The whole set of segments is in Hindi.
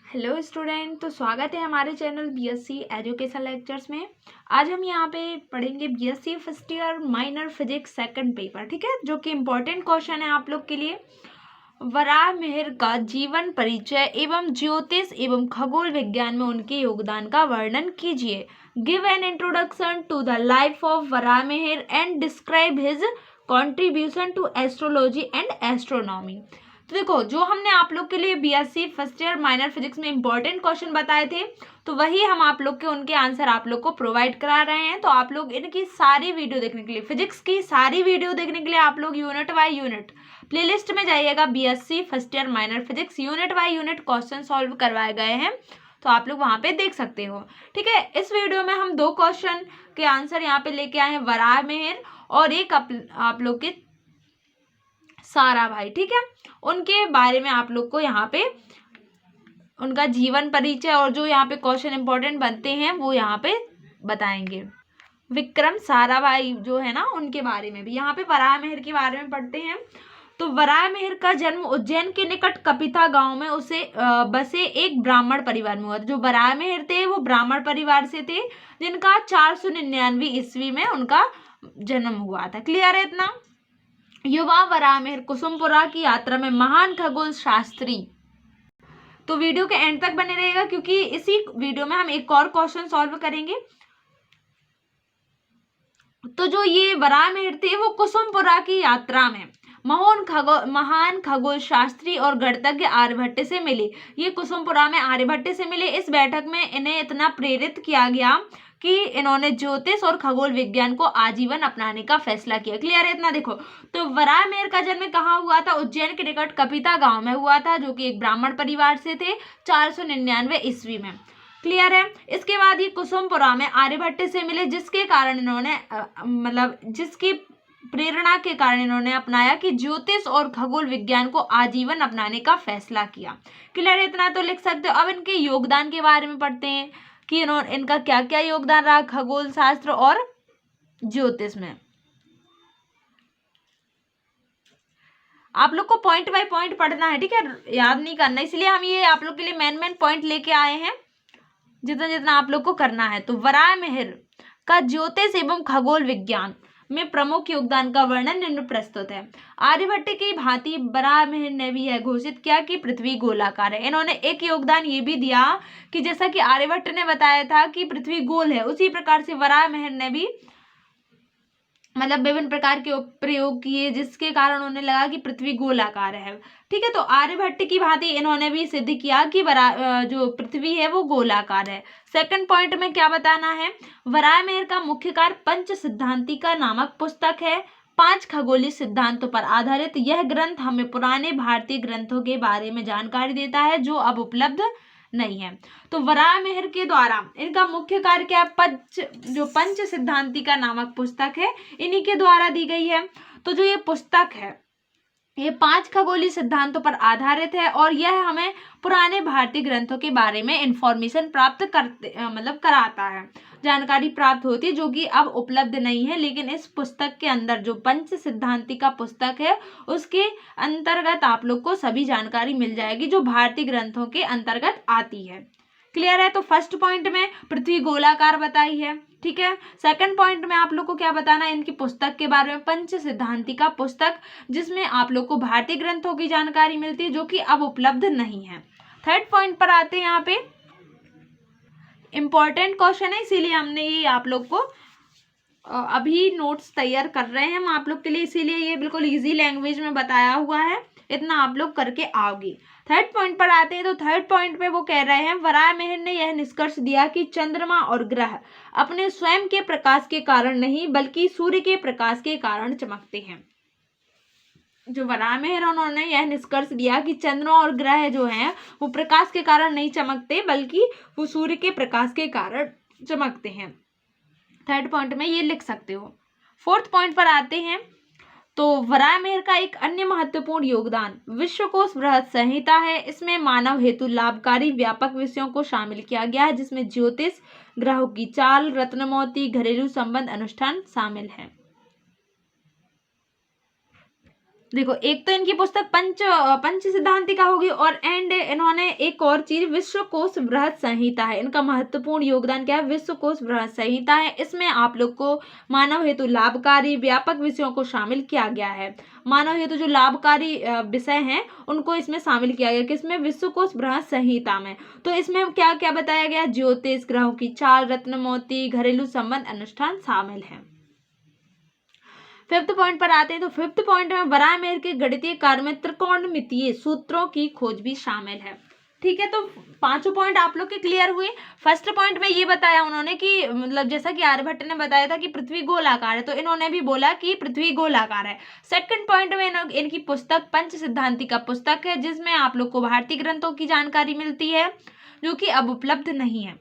हेलो स्टूडेंट, तो स्वागत है हमारे चैनल बीएससी एजुकेशन लेक्चर्स में। आज हम यहाँ पे पढ़ेंगे BSc first year minor physics second paper, ठीक है, जो कि इम्पोर्टेंट क्वेश्चन है आप लोग के लिए। वराहमिहिर का जीवन परिचय एवं ज्योतिष एवं खगोल विज्ञान में उनके योगदान का वर्णन कीजिए। Give an introduction to the life of Varahamihira and describe his contribution to astrology and astronomy. तो देखो, जो हमने आप लोग के लिए BSc first year minor physics में इंपॉर्टेंट क्वेश्चन बताए थे, तो वही हम आप लोग के उनके आंसर आप लोग को प्रोवाइड करा रहे हैं। तो आप लोग इनकी सारी वीडियो देखने के लिए, फिजिक्स की सारी वीडियो देखने के लिए आप लोग यूनिट बाय यूनिट प्लेलिस्ट में जाइएगा। BSc first year minor physics unit by unit question solve करवाए गए हैं, तो आप लोग वहां पे देख सकते हो। ठीक है, इस वीडियो में हम दो क्वेश्चन के आंसर यहाँ पे लेके आए हैं, वराहमिहिर और एक आप लोग के साराभाई। ठीक है, उनके बारे में आप लोग को यहाँ पे उनका जीवन परिचय और जो यहाँ पे क्वेश्चन इंपॉर्टेंट बनते हैं वो यहाँ पे बताएंगे। विक्रम साराभाई जो है ना, उनके बारे में भी यहाँ पे वराहमिहिर के बारे में पढ़ते हैं। तो वराहमिहिर का जन्म उज्जैन के निकट कपिता गांव में उसे बसे एक ब्राह्मण परिवार में हुआ। जो वराहमिहिर थे वो ब्राह्मण परिवार से थे, जिनका 499 ईस्वी में उनका जन्म हुआ था। क्लियर है इतना? युवा वराहमिहिर कुसुमपुरा की यात्रा में महान खगोल शास्त्री। तो वीडियो के एंड तक बने रहेगा, क्योंकि इसी वीडियो में हम एक और क्वेश्चन सॉल्व करेंगे। तो जो ये वराहमिहिर थे वो कुसुमपुरा की यात्रा में महान खगोल शास्त्री और गणितज्ञ आर्यभट्ट से मिले। ये कुसुमपुरा में आर्यभट्ट से मिले। इस बैठक में इन्हें इतना प्रेरित किया गया कि इन्होंने ज्योतिष और खगोल विज्ञान को आजीवन अपनाने का फैसला किया। क्लियर है इतना? देखो, तो वराहमिहिर का जन्म कहाँ हुआ था? उज्जैन के निकट कपिता गांव में हुआ था, जो कि एक ब्राह्मण परिवार से थे, 499 ईस्वी में। क्लियर है? इसके बाद ये कुसुमपुरा में आर्यभट्ट से मिले, जिसके कारण इन्होंने जिसकी प्रेरणा के कारण इन्होंने अपनाया कि ज्योतिष और खगोल विज्ञान को आजीवन अपनाने का फैसला किया। क्लियर है? इतना तो लिख सकते हो। अब इनके योगदान के बारे में पढ़ते हैं कि इनका क्या क्या योगदान रहा खगोल शास्त्र और ज्योतिष में। आप लोग को पॉइंट बाय पॉइंट पढ़ना है, ठीक है, याद नहीं करना, इसलिए हम ये आप लोग के लिए मेन पॉइंट लेके आए हैं, जितना जितना आप लोग को करना है। तो वराहमिहिर का ज्योतिष एवं खगोल विज्ञान में प्रमुख योगदान का वर्णन निम्न प्रस्तुत है। आर्यभट्ट की भांति वराहमिहिर ने भी यह घोषित किया कि पृथ्वी गोलाकार है। इन्होंने एक योगदान ये भी दिया कि जैसा कि आर्यभट्ट ने बताया था कि पृथ्वी गोल है, उसी प्रकार से वराहमिहिर ने भी विभिन्न प्रकार के प्रयोग किए, जिसके कारण उन्हें लगा कि पृथ्वी गोलाकार है। ठीक है, तो आर्यभट्ट की भांति इन्होंने भी सिद्ध किया कि जो पृथ्वी है वो गोलाकार है। सेकंड पॉइंट में क्या बताना है? वराहमिहिर का मुख्य कार्य पंच सिद्धांतिका नामक पुस्तक है। 5 खगोलीय सिद्धांतों पर आधारित यह ग्रंथ हमें पुराने भारतीय ग्रंथों के बारे में जानकारी देता है, जो अब उपलब्ध नहीं है। तो वराहमिहिर के द्वारा इनका मुख्य कार्य क्या? पंच सिद्धांतिका नामक पुस्तक है, इन्हीं के द्वारा दी गई है। तो जो ये पुस्तक है ये 5 खगोलीय सिद्धांतों पर आधारित है, और यह हमें पुराने भारतीय ग्रंथों के बारे में इंफॉर्मेशन प्राप्त कराता है, जानकारी प्राप्त होती है, जो कि अब उपलब्ध नहीं है। लेकिन इस पुस्तक के अंदर जो पंच सिद्धांतिका पुस्तक है उसके अंतर्गत आप लोग को सभी जानकारी मिल जाएगी जो भारतीय ग्रंथों के अंतर्गत आती है। क्लियर है? तो फर्स्ट पॉइंट में पृथ्वी गोलाकार बताई है, ठीक है। सेकंड पॉइंट में आप लोग को क्या बताना है? इनकी पुस्तक के बारे में, पंच सिद्धांतिका पुस्तक, जिसमें आप लोग को भारतीय ग्रंथों की जानकारी मिलती है, जो कि अब उपलब्ध नहीं है। थर्ड पॉइंट पर आते हैं। यहाँ पे इंपॉर्टेंट क्वेश्चन है, इसीलिए हमने ये आप लोग को अभी नोट्स तैयार कर रहे हैं हम आप लोग के लिए, इसीलिए ये बिल्कुल इजी लैंग्वेज में बताया हुआ है, इतना आप लोग करके आओगे। थर्ड पॉइंट पर आते हैं। तो थर्ड पॉइंट पे वो कह रहे हैं, वराहमिहिर ने यह निष्कर्ष दिया कि चंद्रमा और ग्रह अपने स्वयं के प्रकाश के कारण नहीं, बल्कि सूर्य के प्रकाश के कारण चमकते हैं। जो वराहमिहिर उन्होंने यह निष्कर्ष दिया कि चंद्रमा और ग्रह जो हैं वो प्रकाश के कारण नहीं चमकते, बल्कि वो सूर्य के प्रकाश के कारण चमकते हैं। थर्ड पॉइंट में ये लिख सकते हो। फोर्थ पॉइंट पर आते हैं। तो वराहमिहिर का एक अन्य महत्वपूर्ण योगदान विश्वकोश बृहद संहिता है। इसमें मानव हेतु लाभकारी व्यापक विषयों को शामिल किया गया है, जिसमें ज्योतिष, ग्रहों की चाल, रत्नमोती, घरेलू संबंध, अनुष्ठान शामिल है। देखो, एक तो इनकी पुस्तक पंच सिद्धांतिका होगी, और एंड इन्होंने एक और चीज विश्वकोश बृहत संहिता है, इनका महत्वपूर्ण योगदान क्या है, विश्वकोश बृहत संहिता है। इसमें आप लोग को मानव हेतु लाभकारी व्यापक विषयों को शामिल किया गया है। मानव हेतु जो लाभकारी विषय हैं उनको इसमें शामिल किया गया, किसमें, विश्वकोश बृहत संहिता में। तो इसमें क्या क्या बताया गया, ज्योतिष, ग्रहों की चाल, रत्न मोती, घरेलू संबंध अनुष्ठान शामिल है। फिफ्थ पॉइंट पर आते हैं। तो फिफ्थ पॉइंट में वराहमिहिर के गणितीय कार्य में त्रिकोणमितीय सूत्रों की खोज भी शामिल है। ठीक है, तो पांचों पॉइंट आप लोग के क्लियर हुए। फर्स्ट पॉइंट में ये बताया उन्होंने कि मतलब जैसा कि आर्यभट्ट ने बताया था कि पृथ्वी गोलाकार है, तो इन्होंने भी बोला कि पृथ्वी गोलाकार है। सेकंड पॉइंट में इनकी पुस्तक पंच सिद्धांतिका पुस्तक है, जिसमें आप लोग को भारतीय ग्रंथों की जानकारी मिलती है जो कि अब उपलब्ध नहीं है।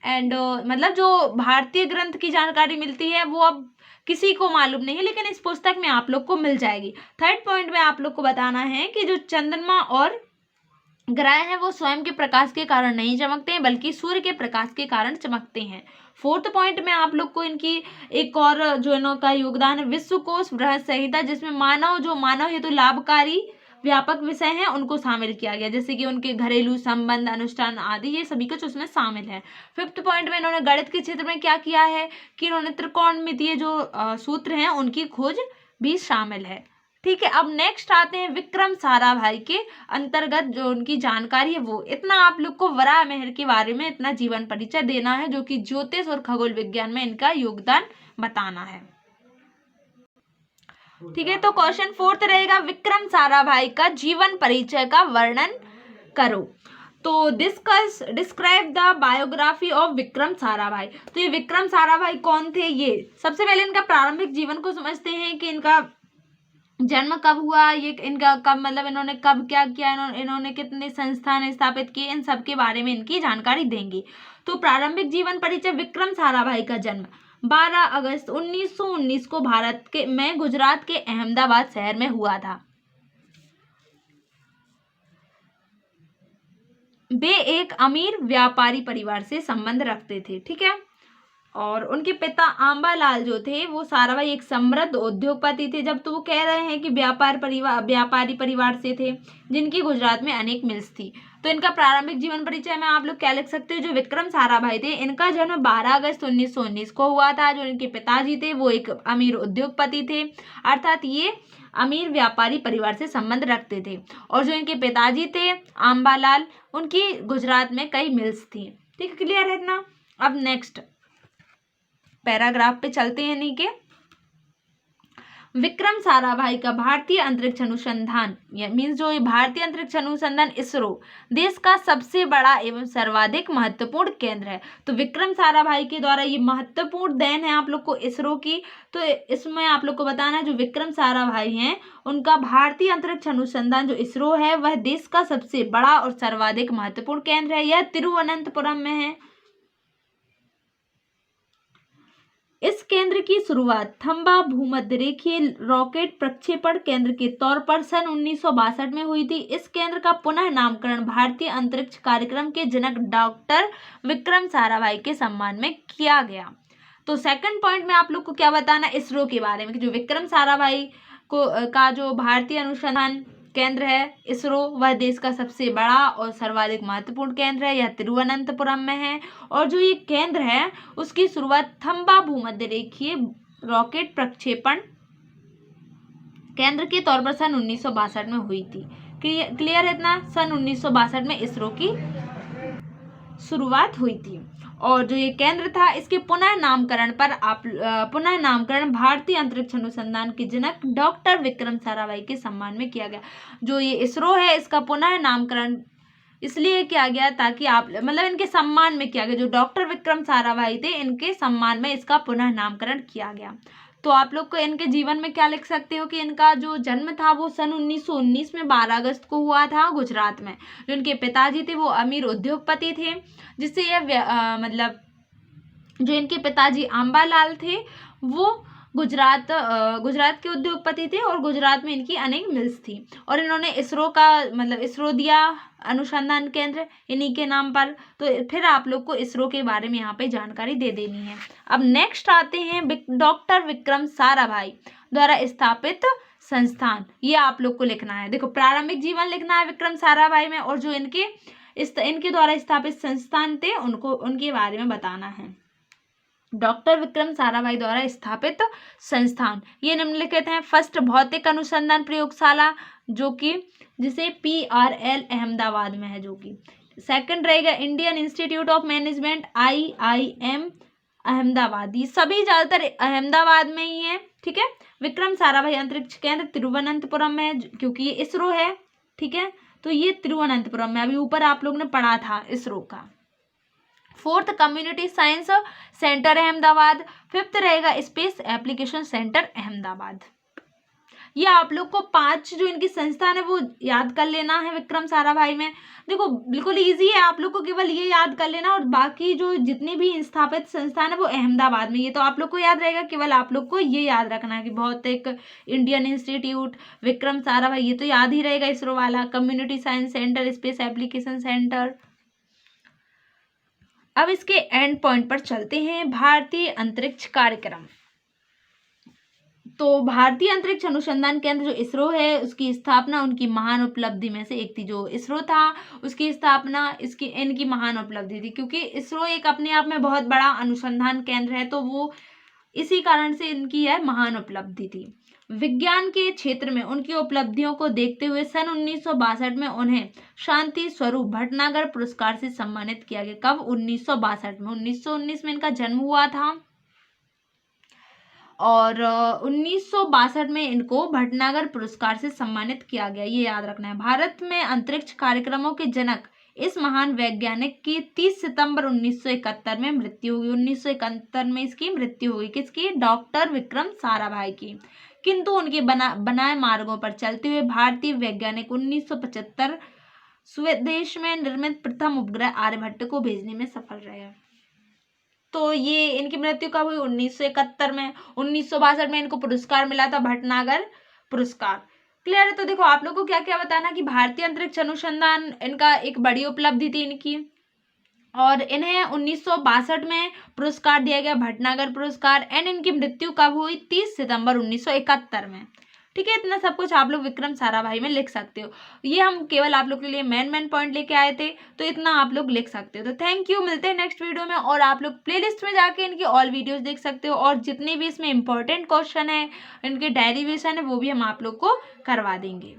एंड मतलब जो भारतीय ग्रंथ की जानकारी मिलती है वो अब किसी को मालूम नहीं है, लेकिन इस पुस्तक में आप लोग को मिल जाएगी। थर्ड पॉइंट में आप लोग को बताना है कि जो चंद्रमा और ग्रह हैं वो स्वयं के प्रकाश के कारण नहीं चमकते हैं, बल्कि सूर्य के प्रकाश के कारण चमकते हैं। फोर्थ पॉइंट में आप लोग को इनकी एक और जो इनका योगदान है, विश्वकोश बृहत संहिता, जिसमें मानव हेतु लाभकारी व्यापक विषय हैं उनको शामिल किया गया, जैसे कि उनके घरेलू संबंध, अनुष्ठान आदि, ये सभी कुछ उसमें शामिल है। फिफ्थ पॉइंट में इन्होंने गणित के क्षेत्र में क्या किया है कि इन्होंने त्रिकोणमितीय जो सूत्र हैं उनकी खोज भी शामिल है। ठीक है, अब नेक्स्ट आते हैं विक्रम साराभाई के अंतर्गत जो उनकी जानकारी है वो। इतना आप लोग को वराहमिहिर के बारे में इतना जीवन परिचय देना है, जो कि ज्योतिष और खगोल विज्ञान में इनका योगदान बताना है। ठीक है, तो क्वेश्चन फोर्थ रहेगा, विक्रम साराभाई का जीवन परिचय का वर्णन करो। तो describe the biography of Vikram Sarabhai. तो ये विक्रम साराभाई कौन थे, ये सबसे पहले इनका प्रारंभिक जीवन को समझते हैं कि इनका जन्म कब हुआ, ये इनका कब मतलब इन्होंने कब क्या किया, इन्होंने कितने संस्थान स्थापित किए, इन सब के बारे में इनकी जानकारी देंगे। तो प्रारंभिक जीवन परिचय, विक्रम साराभाई का जन्म 12 अगस्त 1919 को भारत के में गुजरात के अहमदाबाद शहर में हुआ था। वे एक अमीर व्यापारी परिवार से संबंध रखते थे। ठीक है, और उनके पिता आंबालाल जो थे वो साराभाई एक समृद्ध उद्योगपति थे। जब तो वो कह रहे हैं कि व्यापारी परिवार से थे, जिनकी गुजरात में अनेक मिल्स थी। तो इनका प्रारंभिक जीवन परिचय में आप लोग क्या लिख सकते हो, जो विक्रम साराभाई थे इनका जन्म 12 अगस्त 1919 को हुआ था। जो इनके पिताजी थे वो एक अमीर उद्योगपति थे, अर्थात ये अमीर व्यापारी परिवार से संबंध रखते थे। और जो इनके पिताजी थे आंबालाल, उनकी गुजरात में कई मिल्स थी। ठीक है, क्लियर है इतना। अब नेक्स्ट पैराग्राफ पे चलते हैं। नहीं के विक्रम साराभाई का भारतीय अंतरिक्ष अनुसंधान मीन्स जो भारतीय अंतरिक्ष अनुसंधान इसरो देश का सबसे बड़ा एवं सर्वाधिक महत्वपूर्ण केंद्र है। तो विक्रम साराभाई के द्वारा ये महत्वपूर्ण देन है आप लोग को इसरो की। तो इसमें आप लोग को बताना है जो विक्रम साराभाई हैं उनका भारतीय अंतरिक्ष अनुसंधान जो इसरो है वह देश का सबसे बड़ा और सर्वाधिक महत्वपूर्ण केंद्र है। यह तिरुवनंतपुरम में है। इस केंद्र की शुरुआत थंबा भूमध्यरेखीय रॉकेट प्रक्षेपण केंद्र के तौर पर सन 1962 में हुई थी। इस केंद्र का पुनः नामकरण भारतीय अंतरिक्ष कार्यक्रम के जनक डॉक्टर विक्रम साराभाई के सम्मान में किया गया। तो सेकंड पॉइंट में आप लोग को क्या बताना, इसरो के बारे में कि जो विक्रम साराभाई का जो भारतीय अनुसंधान केंद्र है इसरो वह देश का सबसे बड़ा और सर्वाधिक महत्वपूर्ण केंद्र है। यह तिरुवनंतपुरम में है और जो ये केंद्र है उसकी शुरुआत थंबा भूमध्यरेखीय रॉकेट प्रक्षेपण केंद्र के तौर पर सन 1962 में हुई थी। क्लियर है इतना। सन 1962 में इसरो की शुरुआत हुई थी और जो ये केंद्र था इसके पुनः नामकरण भारतीय अंतरिक्ष अनुसंधान के जनक डॉक्टर विक्रम साराभाई के सम्मान में किया गया। जो ये इसरो है इसका पुनः नामकरण इसलिए किया गया ताकि आप मतलब इनके सम्मान में किया गया। जो डॉक्टर विक्रम साराभाई थे इनके सम्मान में इसका पुनः नामकरण किया गया। तो आप लोग को इनके जीवन में क्या लिख सकते हो कि इनका जो जन्म था वो सन 1919 में 12 अगस्त को हुआ था गुजरात में। जो इनके पिताजी थे वो अमीर उद्योगपति थे, जिससे यह मतलब जो इनके पिताजी आंबालाल थे वो गुजरात के उद्योगपति थे और गुजरात में इनकी अनेक मिल्स थी। और इन्होंने इसरो का मतलब इसरो दिया अनुसंधान केंद्र इन्हीं के नाम पर। तो फिर आप लोग को इसरो के बारे में यहाँ पे जानकारी दे देनी है। अब नेक्स्ट आते हैं डॉक्टर विक्रम साराभाई द्वारा स्थापित संस्थान, ये आप लोग को लिखना है। देखो प्रारंभिक जीवन लिखना है विक्रम साराभाई में, और जो इनके द्वारा स्थापित संस्थान थे उनको उनके बारे में बताना है। डॉक्टर विक्रम साराभाई द्वारा स्थापित संस्थान ये निम्नलिखित हैं। फर्स्ट भौतिक अनुसंधान प्रयोगशाला जो कि जिसे PRL अहमदाबाद में है जो कि। सेकंड रहेगा Indian institute of management IIM Ahmedabad, ये सभी ज्यादातर अहमदाबाद में ही है। ठीक है। विक्रम साराभाई अंतरिक्ष केंद्र तिरुवनंतपुरम में है क्योंकि ये इसरो है। ठीक है, तो ये तिरुवनंतपुरम में, अभी ऊपर आप लोग ने पढ़ा था इसरो का। Fourth community science centre Ahmedabad. Fifth रहेगा स्पेस एप्लीकेशन सेंटर अहमदाबाद। ये आप लोग को 5 जो इनकी संस्थान है वो याद कर लेना है विक्रम साराभाई में। देखो बिल्कुल इजी है, आप लोग को केवल ये याद कर लेना, और बाकी जो जितनी भी स्थापित संस्थान है वो अहमदाबाद में, ये तो आप लोग को याद रहेगा। केवल आप लोग को ये याद रखना है कि भौतिक, इंडियन इंस्टीट्यूट, विक्रम साराभाई, ये तो याद ही रहेगा इसरो वाला, community science centre, space application centre. अब इसके एंड पॉइंट पर चलते हैं। भारतीय अंतरिक्ष कार्यक्रम। तो भारतीय अंतरिक्ष अनुसंधान केंद्र जो इसरो है उसकी स्थापना उनकी महान उपलब्धि में से एक थी। जो इसरो था उसकी स्थापना इनकी महान उपलब्धि थी, क्योंकि इसरो एक अपने आप में बहुत बड़ा अनुसंधान केंद्र है, तो वो इसी कारण से इनकी यह महान उपलब्धि थी। विज्ञान के क्षेत्र में उनकी उपलब्धियों को देखते हुए सन 1962 में उन्हें शांति स्वरूप भटनागर पुरस्कार से सम्मानित किया गया। कब? 1962 में। 1919 में इनका जन्म हुआ था और 1962 में इनको भटनागर पुरस्कार से सम्मानित किया गया, ये याद रखना है। भारत में अंतरिक्ष कार्यक्रमों के जनक इस महान वैज्ञानिक की 30 सितंबर 1971 में मृत्यु हुई। 1971 में इसकी मृत्यु हुई। किसकी? डॉक्टर विक्रम साराभाई की। किंतु उनके बनाए मार्गों पर चलते हुए भारतीय वैज्ञानिक 1975 स्वदेश में निर्मित प्रथम उपग्रह आर्यभट्ट को भेजने में सफल रहे। तो ये इनकी मृत्यु कब हुई? 1971 में। 1962 में इनको पुरस्कार मिला था, भटनागर पुरस्कार। क्लियर है? तो देखो आप लोग को क्या क्या बताना कि भारतीय अंतरिक्ष अनुसंधान इनका एक बड़ी उपलब्धि थी इनकी, और इन्हें 1962 में पुरस्कार दिया गया, भटनागर पुरस्कार। एंड इनकी मृत्यु कब हुई? 30 सितंबर 1971 में। ठीक है, इतना सब कुछ आप लोग विक्रम साराभाई में लिख सकते हो। ये हम केवल आप लोग के लिए मेन पॉइंट लेके आए थे, तो इतना आप लोग लिख सकते हो। तो थैंक यू, मिलते हैं नेक्स्ट वीडियो में। और आप लोग प्लेलिस्ट में जाके इनकी ऑल वीडियोस देख सकते हो, और जितने भी इसमें इंपॉर्टेंट क्वेश्चन है, इनके डेरिवेशन है, वो भी हम आप लोग को करवा देंगे।